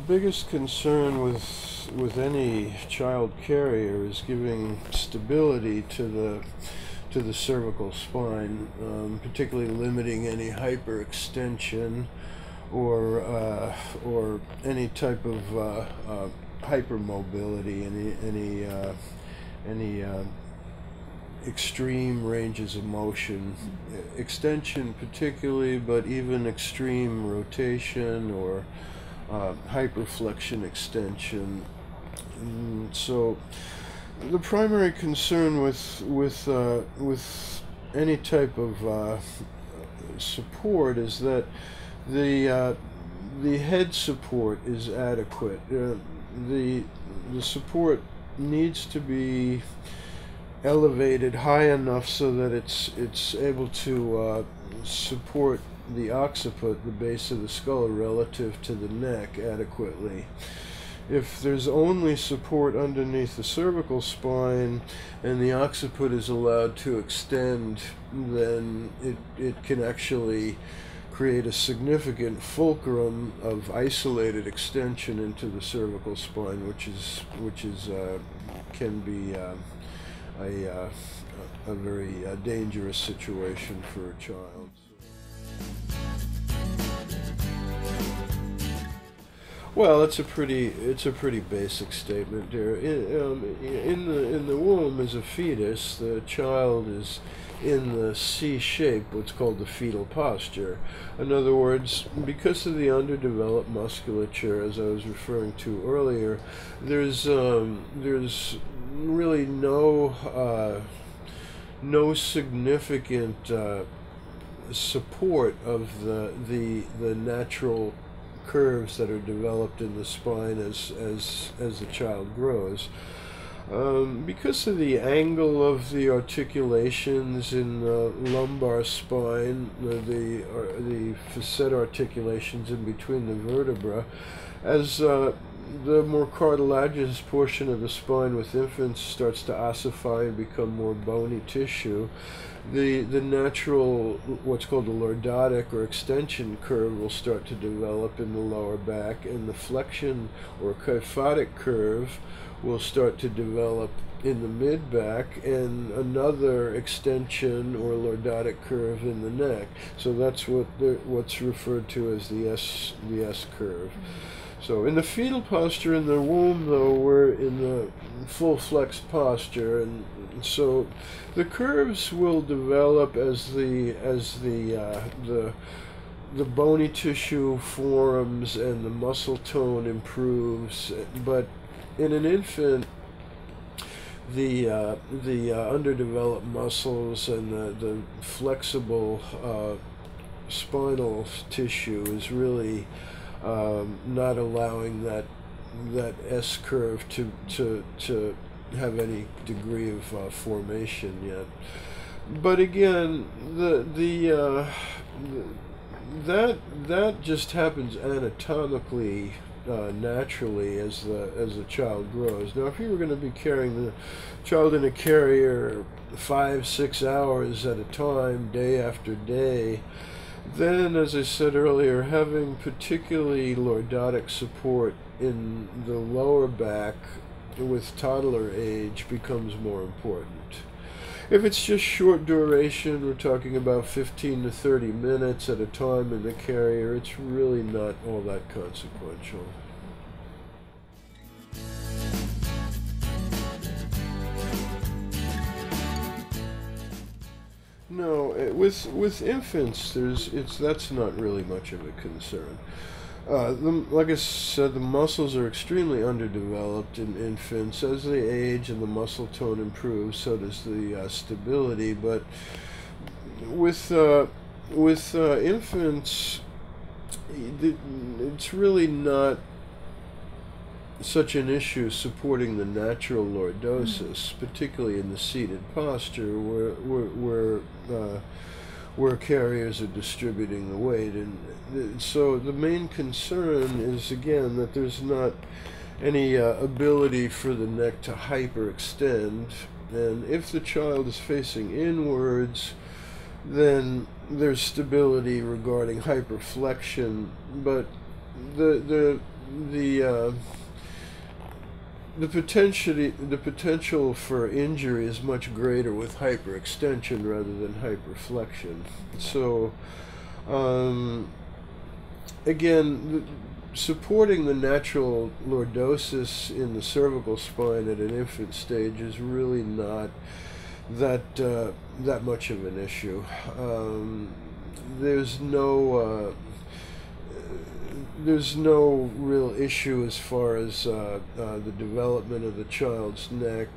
biggest concern with any child carrier is giving stability to the cervical spine, particularly limiting any hyperextension or any type of hypermobility, any extreme ranges of motion, extension particularly, but even extreme rotation or hyperflexion extension. So the primary concern with any type of support is that the head support is adequate. The support needs to be elevated high enough so that it's able to support the occiput, the base of the skull, relative to the neck adequately. If there's only support underneath the cervical spine and the occiput is allowed to extend, then it can actually create a significant fulcrum of isolated extension into the cervical spine, which can be a very dangerous situation for a child. Well, it's a pretty basic statement there. In the womb as a fetus, the child is in the C shape, what's called the fetal posture. In other words, because of the underdeveloped musculature, as I was referring to earlier, there's really no significant support of the natural curves that are developed in the spine as the child grows. Because of the angle of the articulations in the lumbar spine, the facet articulations in between the vertebra, as the more cartilaginous portion of the spine with infants starts to ossify and become more bony tissue, the natural, what's called the lordotic or extension curve, will start to develop in the lower back, and the flexion or kyphotic curve will start to develop in the mid-back, and another extension or lordotic curve in the neck. So that's what's referred to as the S curve. So in the fetal posture in the womb, though, we're in the full flexed posture, and so the curves will develop as the bony tissue forms and the muscle tone improves. But in an infant, the underdeveloped muscles and the flexible spinal tissue is really not allowing that S curve to have any degree of formation yet. But again, that just happens anatomically, naturally as the child grows. Now, if you were going to be carrying the child in a carrier 5-6 hours at a time, day after day, then, as I said earlier, having particularly lordotic support in the lower back with toddler age becomes more important. If it's just short duration, we're talking about 15 to 30 minutes at a time in the carrier, it's really not all that consequential. No, with infants, that's not really much of a concern. Like I said, the muscles are extremely underdeveloped in infants. As they age and the muscle tone improves, so does the stability. But with infants, it's really not such an issue supporting the natural lordosis, particularly in the seated posture where carriers are distributing the weight. And so the main concern is, again, that there's not any ability for the neck to hyperextend, and if the child is facing inwards, then there's stability regarding hyperflexion, but the the potential for injury is much greater with hyperextension rather than hyperflexion. So again, supporting the natural lordosis in the cervical spine at an infant stage is really not that much of an issue. There's no real issue as far as the development of the child's neck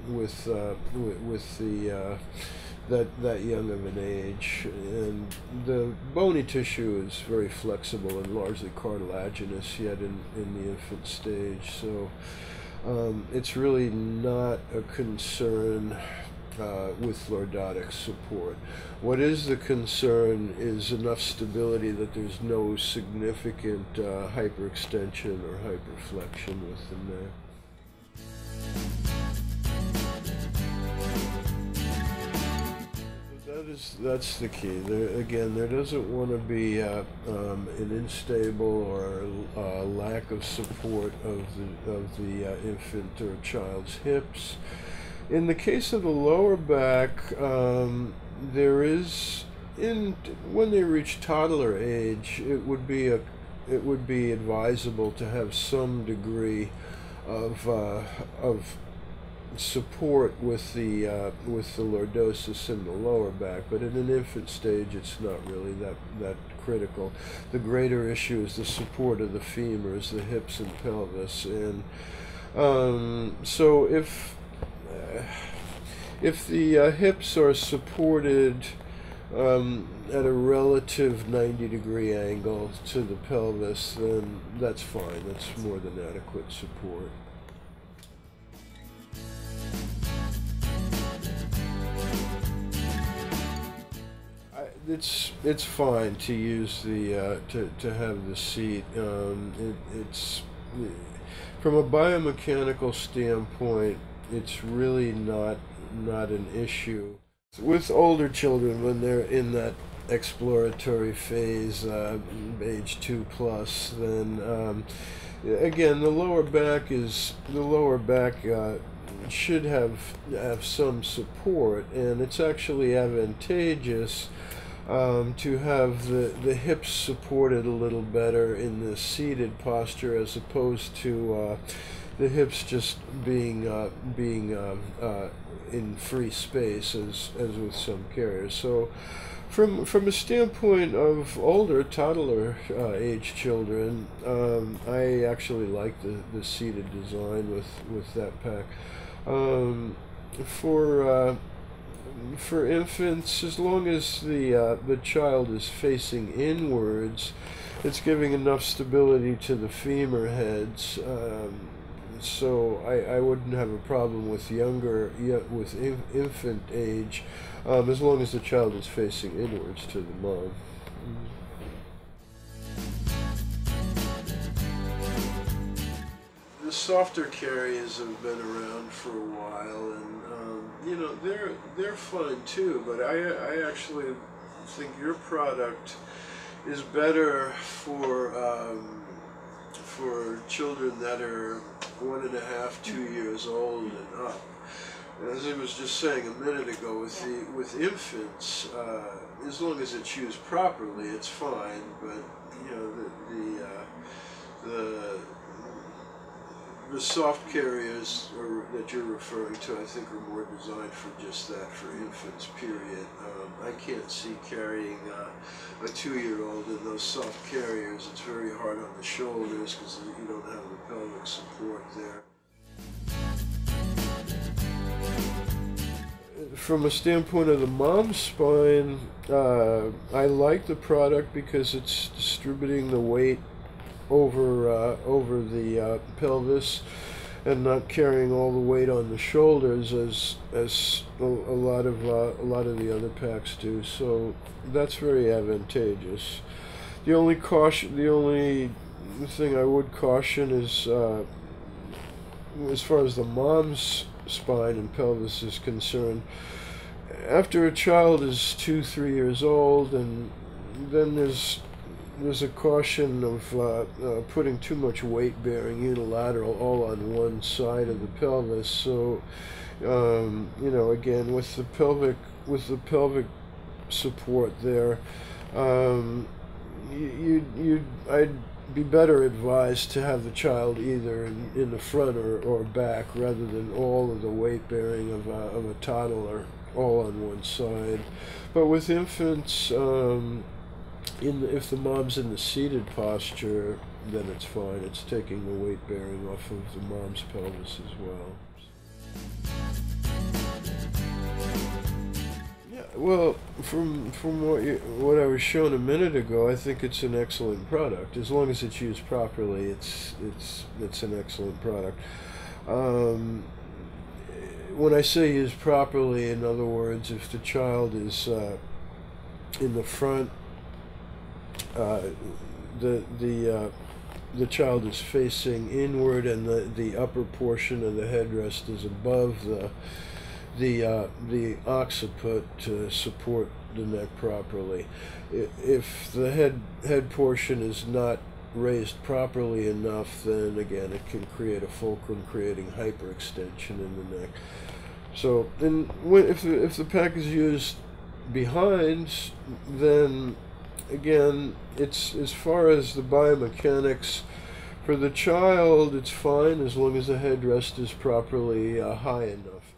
with the that young of an age, and the bony tissue is very flexible and largely cartilaginous yet in the infant stage, so it's really not a concern with lordotic support. What is the concern is enough stability that there's no significant hyperextension or hyperflexion with the neck. That's the key. There doesn't want to be an unstable or lack of support of the infant or child's hips. In the case of the lower back, there is, when they reach toddler age, it would be advisable to have some degree of support with the lordosis in the lower back, but in an infant stage it's not really that critical. The greater issue is the support of the femurs, the hips and pelvis, and so if the hips are supported at a relative 90-degree angle to the pelvis, then that's fine. That's more than adequate support. It's fine to use the to have the seat. It's from a biomechanical standpoint, it's really not an issue. With older children, when they're in that exploratory phase, age 2+, then again the lower back should have some support, and it's actually advantageous to have the hips supported a little better in the seated posture, as opposed to the hips just being in free space, as with some carriers. So from a standpoint of older toddler age children, I actually like the seated design with that pack. For infants, as long as the child is facing inwards, it's giving enough stability to the femur heads. So I wouldn't have a problem with infant age, as long as the child is facing inwards to the mom. The softer carriers have been around for a while, and you know, they're fine too. But I actually think your product is better for children that are 1.5, 2 years old and up. As I was just saying a minute ago, with infants, as long as it's used properly, it's fine. But you know, the soft carriers that you're referring to, I think, are more designed for just that, for infants, period. I can't see carrying a 2-year-old in those soft carriers. It's very hard on the shoulders because you don't have the pelvic support there. From a standpoint of the mom's spine, I like the product because it's distributing the weight over the pelvis and not carrying all the weight on the shoulders as a lot of the other packs do. So that's very advantageous. The only thing I would caution is, as far as the mom's spine and pelvis is concerned, after a child is 2-3 years old, and then there's there's a caution of putting too much weight bearing unilateral all on one side of the pelvis. So again, with the pelvic support there, I'd be better advised to have the child either in the front or back, rather than all of the weight bearing of a toddler all on one side. But with infants, if the mom's in the seated posture, then it's fine. It's taking the weight bearing off of the mom's pelvis as well. Yeah, well, from what I was shown a minute ago, I think it's an excellent product. As long as it's used properly, it's an excellent product. When I say used properly, in other words, if the child is in the front, the child is facing inward, and the upper portion of the headrest is above the occiput to support the neck properly. If the head portion is not raised properly enough, then again it can create a fulcrum, creating hyperextension in the neck. So, if the pack is used behind, then again, it's, as far as the biomechanics for the child, it's fine as long as the headrest is properly high enough.